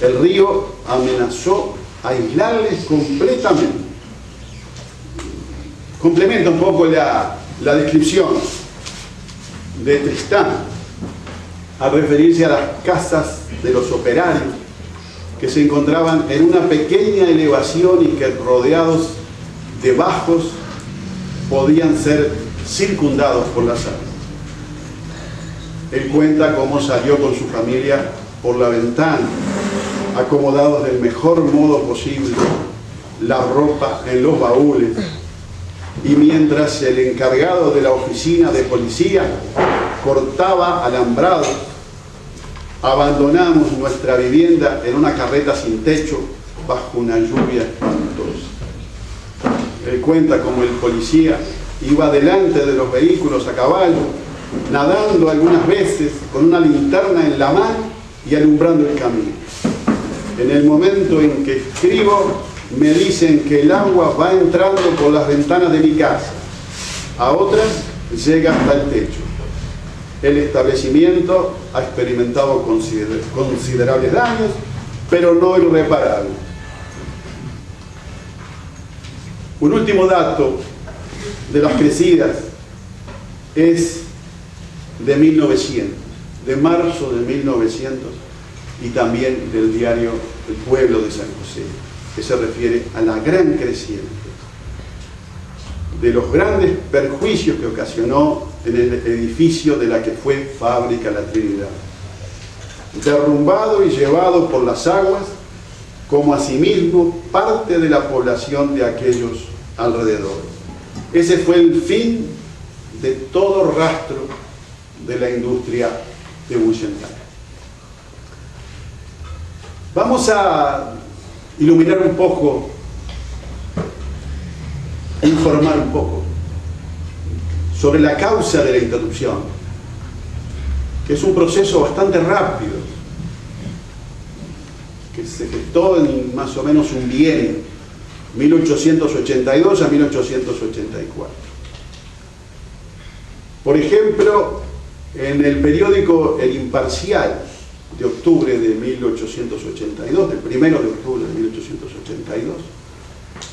el río amenazó aislarles completamente. Complementa un poco la descripción de Tristán al referirse a las casas de los operarios que se encontraban en una pequeña elevación y que, rodeados de bajos, podían ser circundados por las aguas. Él cuenta cómo salió con su familia por la ventana, acomodados del mejor modo posible, la ropa en los baúles, y mientras el encargado de la oficina de policía cortaba alambrados, abandonamos nuestra vivienda en una carreta sin techo bajo una lluvia espantosa. Él cuenta cómo el policía iba delante de los vehículos a caballo, nadando algunas veces con una linterna en la mano y alumbrando el camino. En el momento en que escribo, me dicen que el agua va entrando por las ventanas de mi casa, a otras llega hasta el techo. El establecimiento ha experimentado considerables daños, pero no irreparables. Un último dato de las crecidas es de 1900, de marzo de 1900, y también del diario El Pueblo de San José, que se refiere a la gran creciente, de los grandes perjuicios que ocasionó en el edificio de la que fue Fábrica La Trinidad, derrumbado y llevado por las aguas, como asimismo parte de la población de aquellos alrededores. Ese fue el fin de todo rastro de la industria de Buchental. Vamos a iluminar un poco, informar un poco sobre la causa de la interrupción, que es un proceso bastante rápido, que se gestó en más o menos un bienio, 1882 a 1884. Por ejemplo, en el periódico El Imparcial de octubre de 1882, del 1 de octubre de 1882,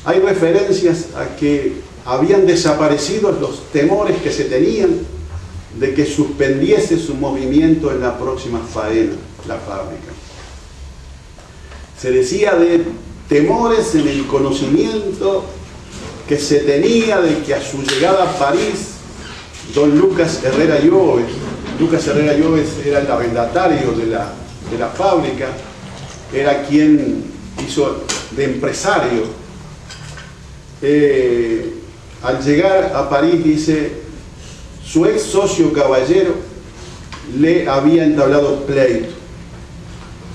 hay referencias a que habían desaparecido los temores que se tenían de que suspendiese su movimiento en la próxima faena, la fábrica. Se decía de temores en el conocimiento que se tenía de que a su llegada a París, don Lucas Herrera Lloves era el arrendatario de la fábrica, era quien hizo de empresario. Al llegar a París, dice, su ex socio Caballero le había entablado pleito.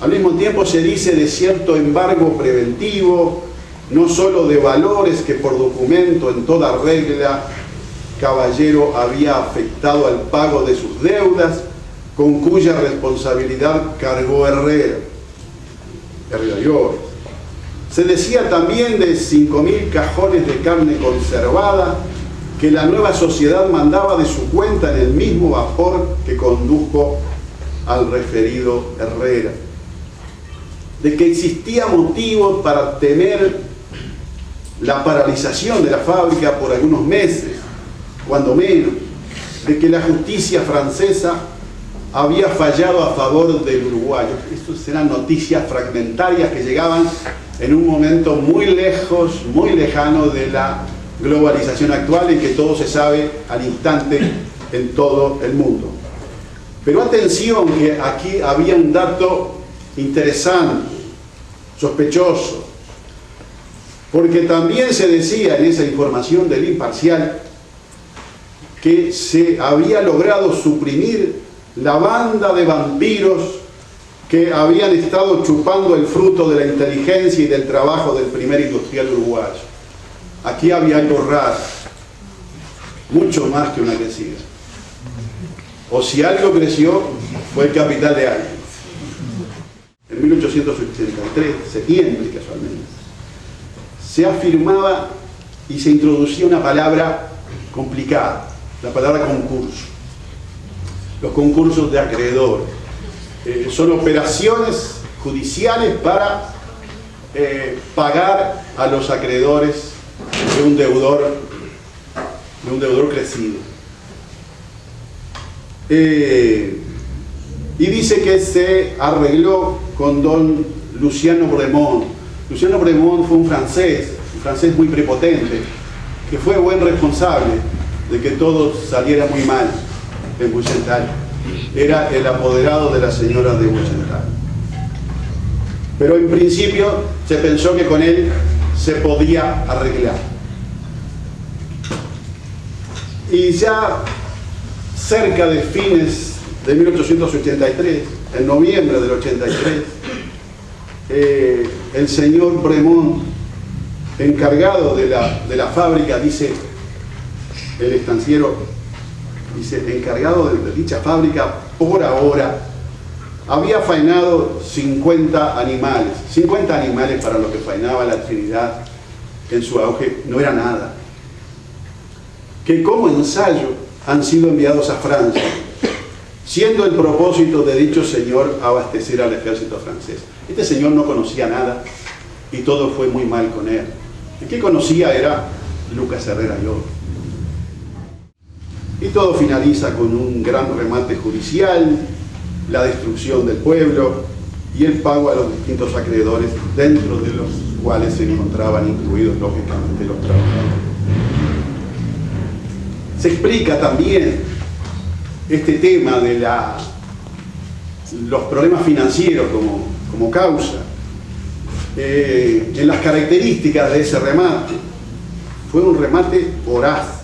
Al mismo tiempo se dice de cierto embargo preventivo, no solo de valores que por documento en toda regla Caballero había afectado al pago de sus deudas, con cuya responsabilidad cargó Herrera Lloves. Se decía también de 5.000 cajones de carne conservada que la nueva sociedad mandaba de su cuenta en el mismo vapor que condujo al referido Herrera. De que existía motivo para temer la paralización de la fábrica por algunos meses, cuando menos, de que la justicia francesa había fallado a favor del uruguayo. Estas eran noticias fragmentarias que llegaban en un momento muy lejos, muy lejano de la globalización actual y que todo se sabe al instante en todo el mundo. Pero atención, que aquí había un dato interesante, sospechoso, porque también se decía en esa información del Imparcial que se había logrado suprimir la banda de vampiros que habían estado chupando el fruto de la inteligencia y del trabajo del primer industrial uruguayo. Aquí había algo raro, mucho más que una crecida. O si algo creció, fue el capital de alguien. En 1883, septiembre casualmente, se afirmaba y se introducía una palabra complicada, la palabra concurso. Los concursos de acreedores son operaciones judiciales para pagar a los acreedores de un deudor crecido. Y dice que se arregló con don Luciano Bremont. Luciano Bremont fue un francés muy prepotente, que fue buen responsable de que todo saliera muy mal en Buchental. Era el apoderado de la señora de Buchental. Pero en principio se pensó que con él se podía arreglar. Y ya cerca de fines de 1883, en noviembre del 83, el señor Bremont, encargado de la fábrica, dice el estanciero, dice, encargado de dicha fábrica por ahora, había faenado 50 animales. 50 animales para lo que faenaba la Trinidad en su auge no era nada. Que como ensayo han sido enviados a Francia, siendo el propósito de dicho señor abastecer al ejército francés. Este señor no conocía nada y todo fue muy mal con él. El que conocía era Lucas Herrera Llor. Y todo finaliza con un gran remate judicial, la destrucción del pueblo y el pago a los distintos acreedores, dentro de los cuales se encontraban incluidos lógicamente los trabajadores. Se explica también este tema de los problemas financieros como causa en las características de ese remate. Fue un remate voraz,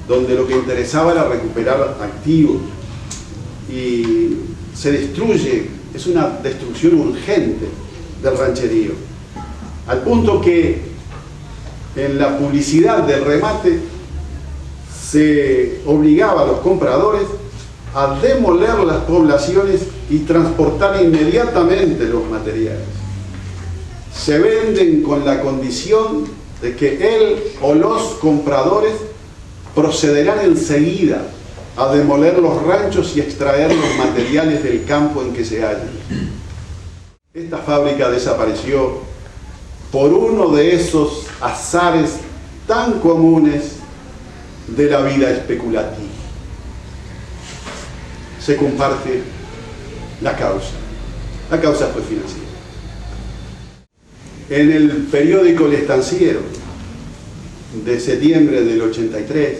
donde lo que interesaba era recuperar activos, y se destruye, es una destrucción urgente del rancherío, al punto que en la publicidad del remate se obligaba a los compradores a demoler las poblaciones y transportar inmediatamente los materiales. Se venden con la condición de que él o los compradores procederán enseguida a demoler los ranchos y extraer los materiales del campo en que se hallan. Esta fábrica desapareció por uno de esos azares tan comunes de la vida especulativa. Se comparte la causa. La causa fue financiera. En el periódico El Estanciero de septiembre del 83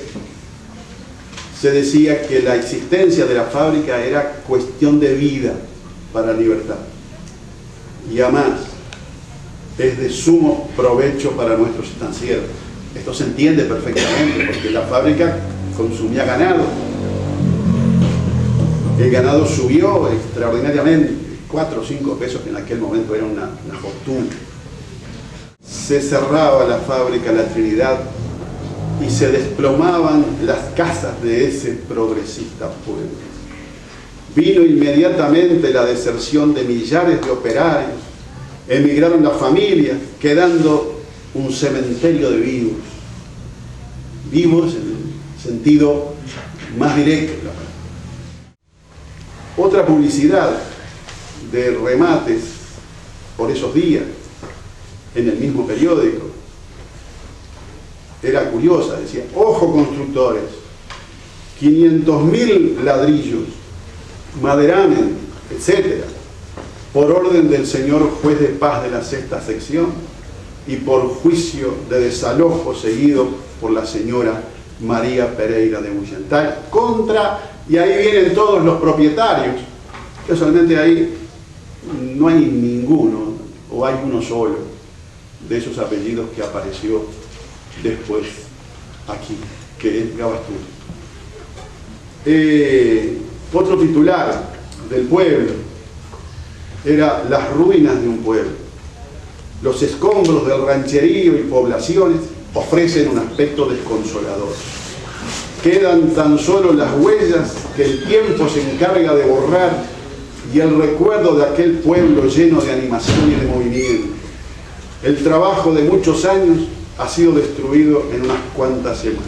se decía que la existencia de la fábrica era cuestión de vida para Libertad, y además es de sumo provecho para nuestros estancieros. Esto se entiende perfectamente porque la fábrica consumía ganado. El ganado subió extraordinariamente, 4 o 5 pesos, que en aquel momento era una fortuna. Se cerraba la fábrica La Trinidad y se desplomaban las casas de ese progresista pueblo. Vino inmediatamente la deserción de millares de operarios, emigraron las familias, quedando un cementerio de vivos. Vivos en el sentido más directo de la palabra. Otra publicidad de remates por esos días en el mismo periódico era curiosa, decía: ojo constructores, 500.000 ladrillos, maderamen, etc., por orden del señor juez de paz de la sexta sección y por juicio de desalojo seguido por la señora María Pereira de Buchental, y ahí vienen todos los propietarios. Casualmente ahí no hay ninguno, o hay uno solo, de esos apellidos que apareció después aquí, que es Gabasturi. Otro titular del pueblo era las ruinas de un pueblo. Los escombros del rancherío y poblaciones ofrecen un aspecto desconsolador. Quedan tan solo las huellas que el tiempo se encarga de borrar y el recuerdo de aquel pueblo lleno de animación y de movimiento. El trabajo de muchos años ha sido destruido en unas cuantas semanas.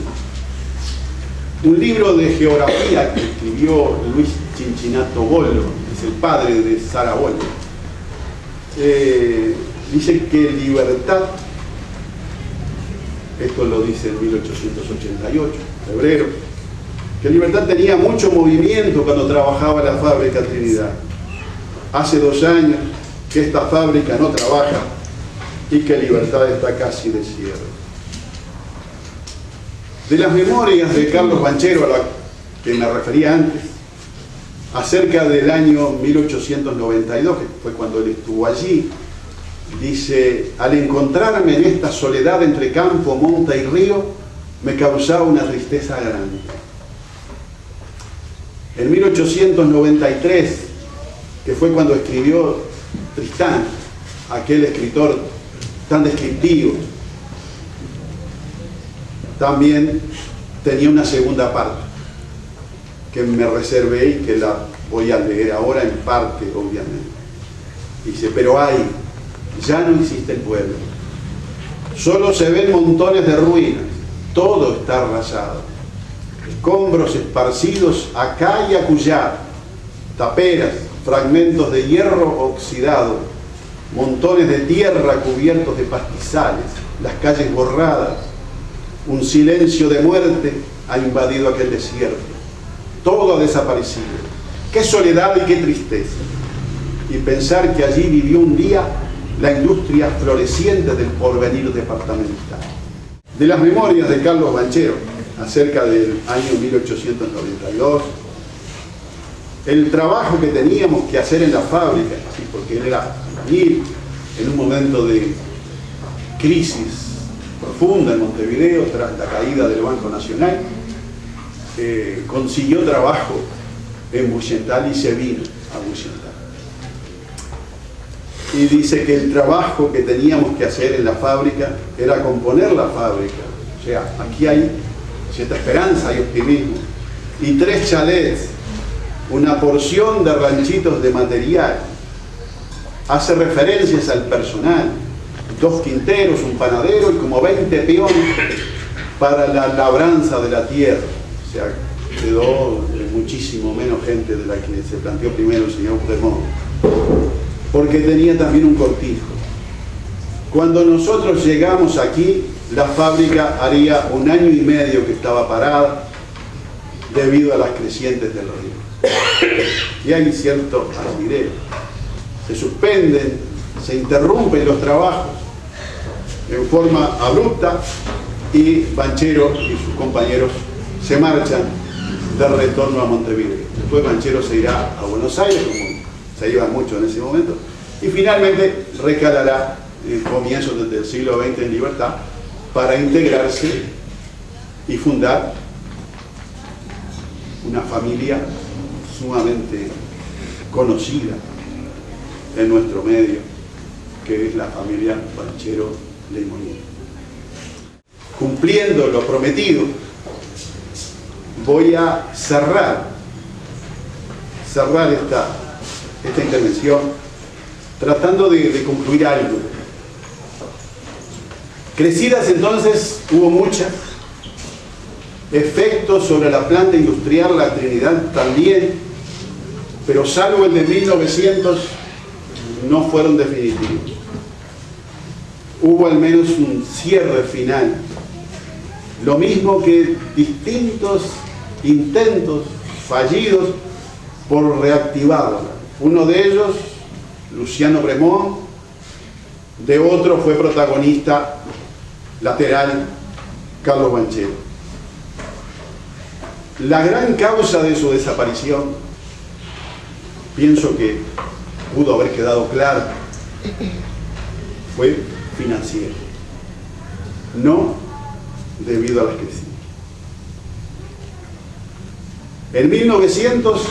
Un libro de geografía que escribió Luis Cinchinato Bollo, es el padre de Sara Bollo, dice que Libertad, esto lo dice en 1888, febrero, que Libertad tenía mucho movimiento cuando trabajaba en la fábrica Trinidad. Hace 2 años que esta fábrica no trabaja y que Libertad está casi de cierre. De las memorias de Carlos Banchero, a la que me refería antes, acerca del año 1892, que fue cuando él estuvo allí, dice: al encontrarme en esta soledad entre campo, monta y río, me causaba una tristeza grande. En 1893, que fue cuando escribió Tristán, aquel escritor tan descriptivo, también tenía una segunda parte que me reservé y que la voy a leer ahora en parte, obviamente. Dice: pero ay, ya no existe el pueblo, solo se ven montones de ruinas, todo está arrasado, escombros esparcidos acá y acullá, taperas, fragmentos de hierro oxidado, montones de tierra cubiertos de pastizales, las calles borradas. Un silencio de muerte ha invadido aquel desierto. Todo ha desaparecido. ¡Qué soledad y qué tristeza! Y pensar que allí vivió un día la industria floreciente del porvenir departamental. De las memorias de Carlos Banchero acerca del año 1892, el trabajo que teníamos que hacer en la fábrica, ¿sí? Porque él era albañil en un momento de crisis profunda en Montevideo tras la caída del Banco Nacional, consiguió trabajo en Buyental y se vino a Buyental. Y dice que el trabajo que teníamos que hacer en la fábrica era componer la fábrica. O sea, aquí hay cierta esperanza y optimismo. Y 3 chalets, una porción de ranchitos de material. Hace referencias al personal. 2 quinteros, un panadero y como 20 peones para la labranza de la tierra. O sea, quedó muchísimo menos gente de la que se planteó primero el señor Fremont, porque tenía también un cortijo. Cuando nosotros llegamos aquí, la fábrica haría 1 año y medio que estaba parada debido a las crecientes del río. Y hay cierto asidero. Se suspenden, se interrumpen los trabajos en forma abrupta y Banchero y sus compañeros se marchan de retorno a Montevideo. Después Banchero se irá a Buenos Aires, como se iba mucho en ese momento, y finalmente recalará en comienzos del siglo XX en Libertad para integrarse y fundar una familia sumamente conocida en nuestro medio, que es la familia Banchero Leymonier. Cumpliendo lo prometido, voy a cerrar esta intervención tratando de concluir algo. Crecidas entonces hubo muchas, efectos sobre la planta industrial La Trinidad también, pero salvo el de 1900 no fueron definitivos. Hubo al menos un cierre final, lo mismo que distintos intentos fallidos por reactivarla. Uno de ellos, Luciano Fremont, de otro fue protagonista lateral Carlos Banchero. La gran causa de su desaparición, pienso que pudo haber quedado claro, fue financiero, no debido a las crisis. En 1900,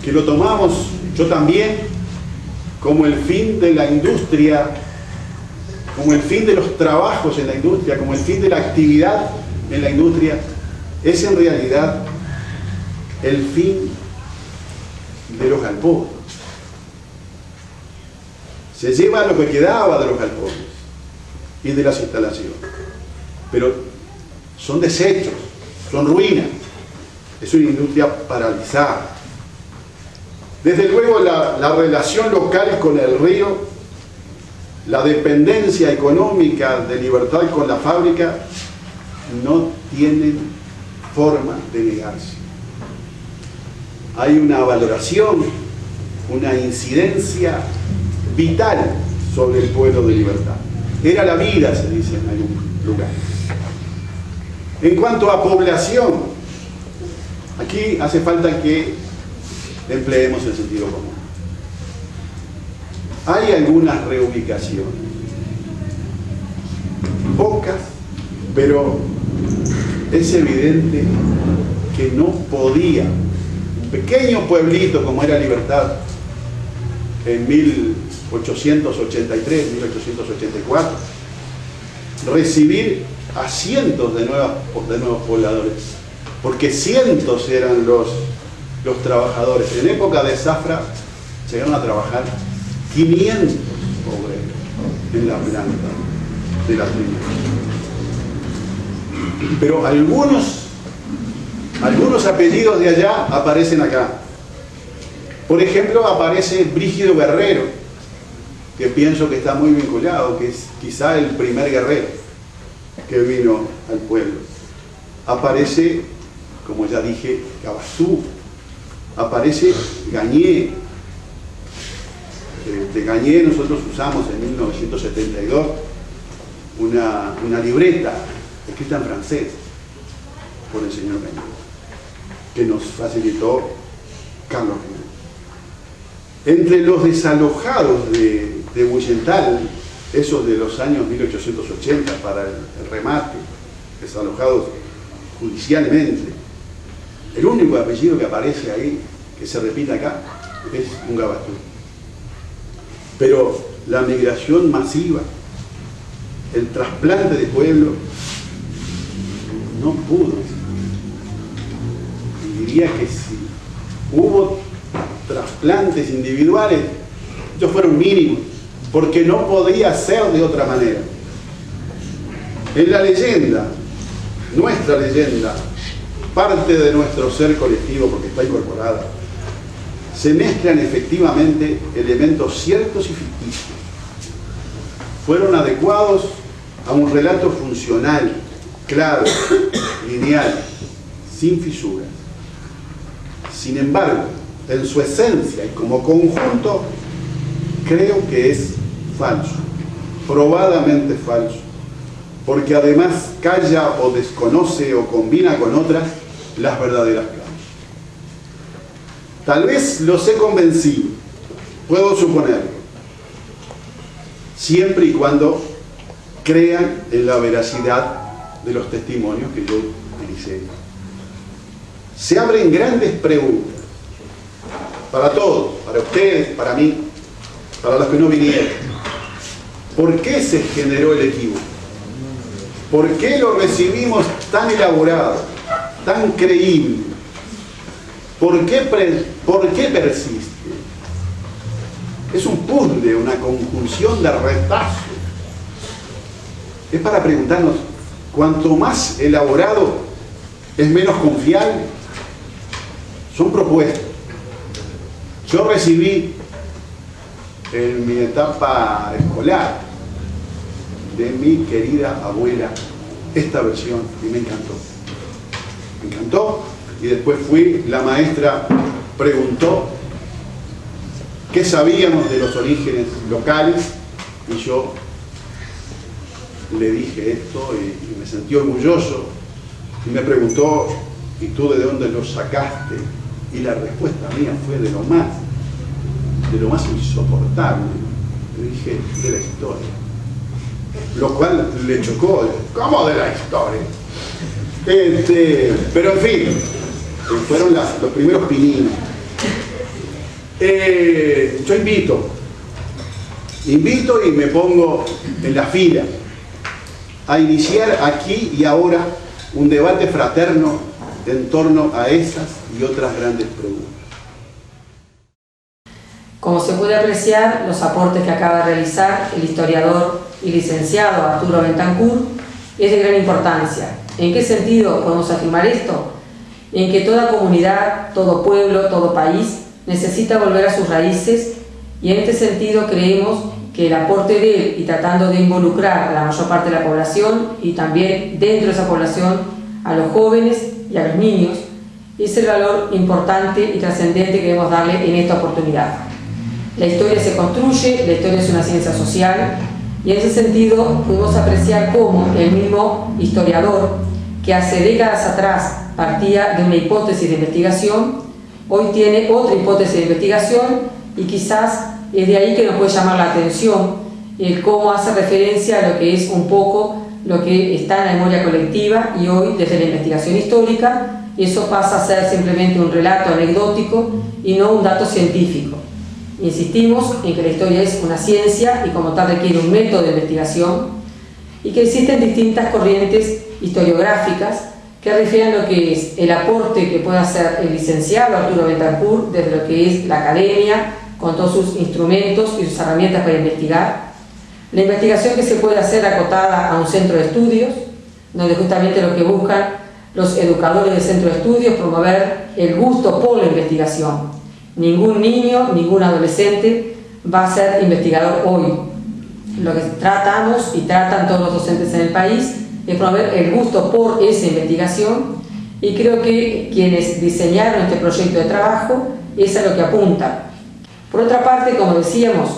que lo tomamos yo también como el fin de la industria, como el fin de los trabajos en la industria, como el fin de la actividad en la industria, es en realidad el fin de los galpones. Se lleva lo que quedaba de los galpones y de las instalaciones, pero son desechos, son ruinas, es una industria paralizada. Desde luego la relación local con el río, la dependencia económica de Libertad con la fábrica, no tienen forma de negarse. Hay una valoración, una incidencia vital sobre el pueblo de Libertad. Era la vida, se dice en algún lugar. En cuanto a población, aquí hace falta que empleemos el sentido común. Hay algunas reubicaciones, pocas, pero es evidente que no podía un pequeño pueblito como era Libertad en 1883, 1884, recibir a cientos de nuevos pobladores, porque cientos eran los trabajadores. En época de zafra llegaron a trabajar 500 obreros en la planta de la trinidad. Pero algunos apellidos de allá aparecen acá. Por ejemplo, aparece Brígido Guerrero, que pienso que está muy vinculado, que es quizá el primer guerrero que vino al pueblo. Aparece, como ya dije, Cabazú. Aparece Gañé. De Gañé nosotros usamos en 1972 una libreta escrita en francés por el señor Gañé, que nos facilitó Carlos Gañé. Entre los desalojados de Buyental, esos de los años 1880 para el remate, desalojados judicialmente, el único apellido que aparece ahí, que se repite acá, es un Gabatú. Pero la migración masiva, el trasplante de pueblo, no pudo. Y diría que si hubo trasplantes individuales, ellos fueron mínimos, porque no podía ser de otra manera. En la leyenda, nuestra leyenda, parte de nuestro ser colectivo, porque está incorporada, se mezclan efectivamente elementos ciertos y ficticios. Fueron adecuados a un relato funcional, claro, lineal, sin fisuras. Sin embargo, en su esencia y como conjunto, creo que es falso, probadamente falso, porque además calla o desconoce o combina con otras las verdaderas causas. Tal vez los he convencido, puedo suponerlo, siempre y cuando crean en la veracidad de los testimonios que yo utilicé. Se abren grandes preguntas para todos, para ustedes, para mí, para los que no vinieron. ¿Por qué se generó el equívoco? ¿Por qué lo recibimos tan elaborado, tan creíble? ¿Por qué persiste? Es un puzzle, una conjunción de retazos. Es para preguntarnos, cuanto más elaborado, es menos confiable. Son propuestas. Yo recibí en mi etapa escolar de mi querida abuela esta versión y me encantó. Me encantó. Y después la maestra preguntó qué sabíamos de los orígenes locales y yo le dije esto y me sentí orgulloso y me preguntó, ¿y tú de dónde lo sacaste? Y la respuesta mía fue de lo más insoportable. Le dije, de la historia. Lo cual le chocó. ¿Cómo de la historia? Pero en fin, fueron los primeros pininos. Yo invito y me pongo en la fila a iniciar aquí y ahora un debate fraterno en torno a esas y otras grandes preguntas. Como se puede apreciar, los aportes que acaba de realizar el historiador y licenciado Arturo Bentancur es de gran importancia. ¿En qué sentido podemos afirmar esto? En que toda comunidad, todo pueblo, todo país necesita volver a sus raíces, y en este sentido creemos que el aporte de él, y tratando de involucrar a la mayor parte de la población y también dentro de esa población a los jóvenes y a los niños, es el valor importante y trascendente que debemos darle en esta oportunidad. La historia se construye, la historia es una ciencia social, y en ese sentido podemos apreciar cómo el mismo historiador, que hace décadas atrás partía de una hipótesis de investigación, hoy tiene otra hipótesis de investigación, y quizás es de ahí que nos puede llamar la atención el cómo hace referencia a lo que es un poco lo que está en la memoria colectiva, y hoy desde la investigación histórica eso pasa a ser simplemente un relato anecdótico y no un dato científico. Insistimos en que la historia es una ciencia y como tal requiere un método de investigación, y que existen distintas corrientes historiográficas que refieren lo que es el aporte que puede hacer el licenciado Arturo Betancur desde lo que es la academia, con todos sus instrumentos y sus herramientas para investigar, la investigación que se puede hacer acotada a un centro de estudios, donde justamente lo que buscan los educadores del centro de estudios promover el gusto por la investigación. Ningún niño, ningún adolescente va a ser investigador hoy. Lo que tratamos y tratan todos los docentes en el país es promover el gusto por esa investigación, y creo que quienes diseñaron este proyecto de trabajo es a lo que apuntan. Por otra parte, como decíamos,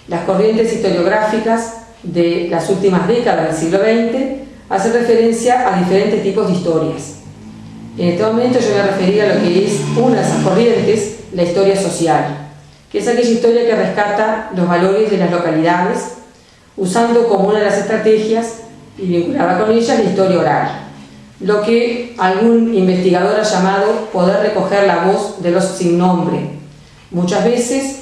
las corrientes historiográficas de las últimas décadas del siglo XX hacen referencia a diferentes tipos de historias. En este momento yo me refería a lo que es una de esas corrientes, la historia social, que es aquella historia que rescata los valores de las localidades, usando como una de las estrategias y vinculada con ella la historia oral, lo que algún investigador ha llamado poder recoger la voz de los sin nombre. Muchas veces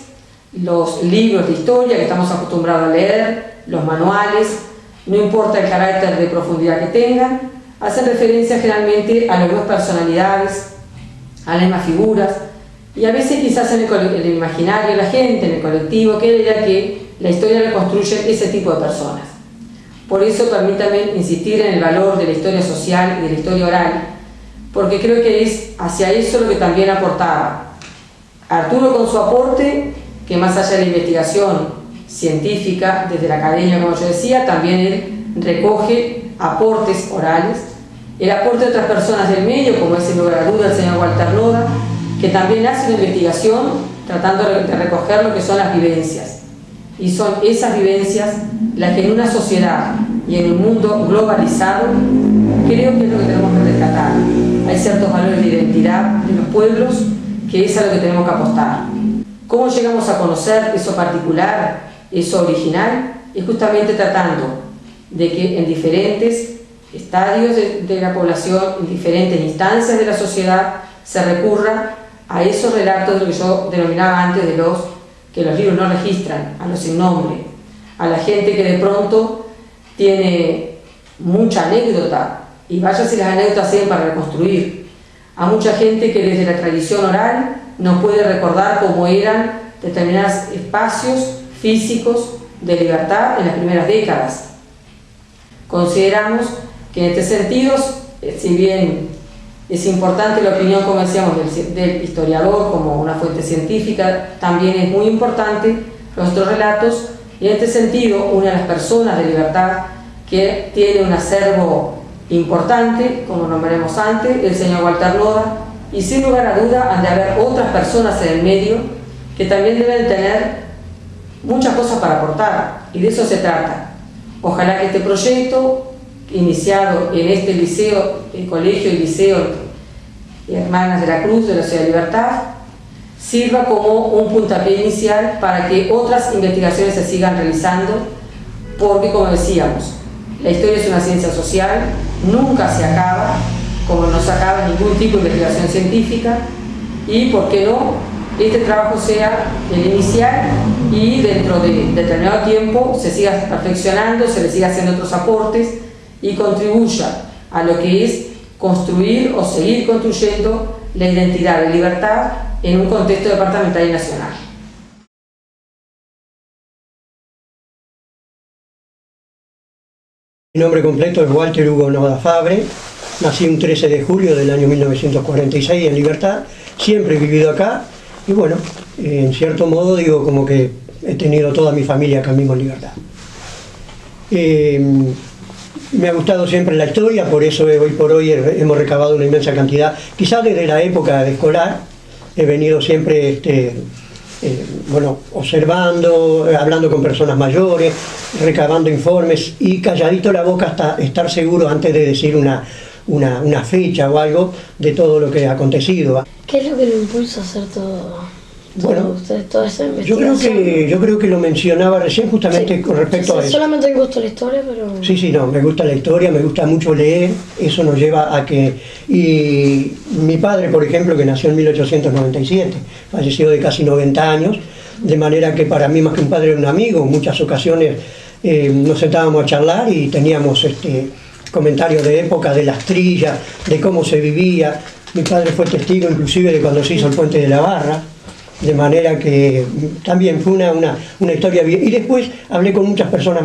los libros de historia que estamos acostumbrados a leer, los manuales, no importa el carácter de profundidad que tengan, hacen referencia generalmente a las mismas personalidades, a las mismas figuras, y a veces quizás en el imaginario de la gente, en el colectivo, queda que la historia la construyen ese tipo de personas. Por eso permítanme insistir en el valor de la historia social y de la historia oral, porque creo que es hacia eso lo que también aportaba Arturo con su aporte, que más allá de la investigación científica desde la academia, como yo decía, también él recoge aportes orales, el aporte de otras personas del medio, como es sin lugar a duda el señor Walter Noda, que también hace una investigación tratando de recoger lo que son las vivencias, y son esas vivencias las que en una sociedad y en un mundo globalizado creo que es lo que tenemos que rescatar. Hay ciertos valores de identidad de los pueblos que es a lo que tenemos que apostar. ¿Cómo llegamos a conocer eso particular, eso original? Es justamente tratando de que en diferentes estadios de la población, en diferentes instancias de la sociedad, se recurra a esos relatos de lo que yo denominaba antes de los que los libros no registran, a los sin nombre, a la gente que de pronto tiene mucha anécdota, y vaya si las anécdotas sirven para reconstruir, a mucha gente que desde la tradición oral nos puede recordar cómo eran determinados espacios físicos de libertad en las primeras décadas. Consideramos que en este sentido, si bien es importante la opinión, como decíamos, del historiador como una fuente científica, también es muy importante nuestros relatos, y en este sentido una de las personas de libertad que tiene un acervo importante, como nombraremos antes, el señor Walter Noda, y sin lugar a duda han de haber otras personas en el medio que también deben tener muchas cosas para aportar, y de eso se trata. Ojalá que este proyecto, iniciado en este liceo, el colegio y liceo Hermanas de la Cruz de la Ciudad de Libertad, sirva como un puntapié inicial para que otras investigaciones se sigan realizando, porque como decíamos, la historia es una ciencia social, nunca se acaba, como no se acaba ningún tipo de investigación científica, y por qué no, este trabajo sea el inicial y dentro de determinado tiempo se siga perfeccionando, se le siga haciendo otros aportes y contribuya a lo que es construir o seguir construyendo la identidad de libertad en un contexto departamental y nacional. Mi nombre completo es Walter Hugo Noda Fabre, nací un 13 de julio del año 1946 en Libertad, siempre he vivido acá Y bueno, en cierto modo digo como que he tenido toda mi familia acá mismo en Libertad. Me ha gustado siempre la historia, por eso hoy por hoy hemos recabado una inmensa cantidad, quizás desde la época de escolar, he venido siempre bueno, observando, hablando con personas mayores, recabando informes y calladito la boca hasta estar seguro antes de decir una fecha o algo de todo lo que ha acontecido. ¿Qué es lo que lo impulsa a hacer Bueno, toda esa investigación? Yo creo que lo mencionaba recién justamente Sí. con respecto a eso. Solamente me gusta la historia, pero... Sí, no, me gusta la historia, me gusta mucho leer, eso nos lleva a que... Y mi padre, por ejemplo, que nació en 1897, falleció de casi 90 años, de manera que para mí más que un padre era un amigo, en muchas ocasiones nos sentábamos a charlar y teníamos comentarios de época, de las trillas, de cómo se vivía. Mi padre fue testigo inclusive de cuando se hizo el puente de la Barra, de manera que también fue una historia bien. Y después hablé con muchas personas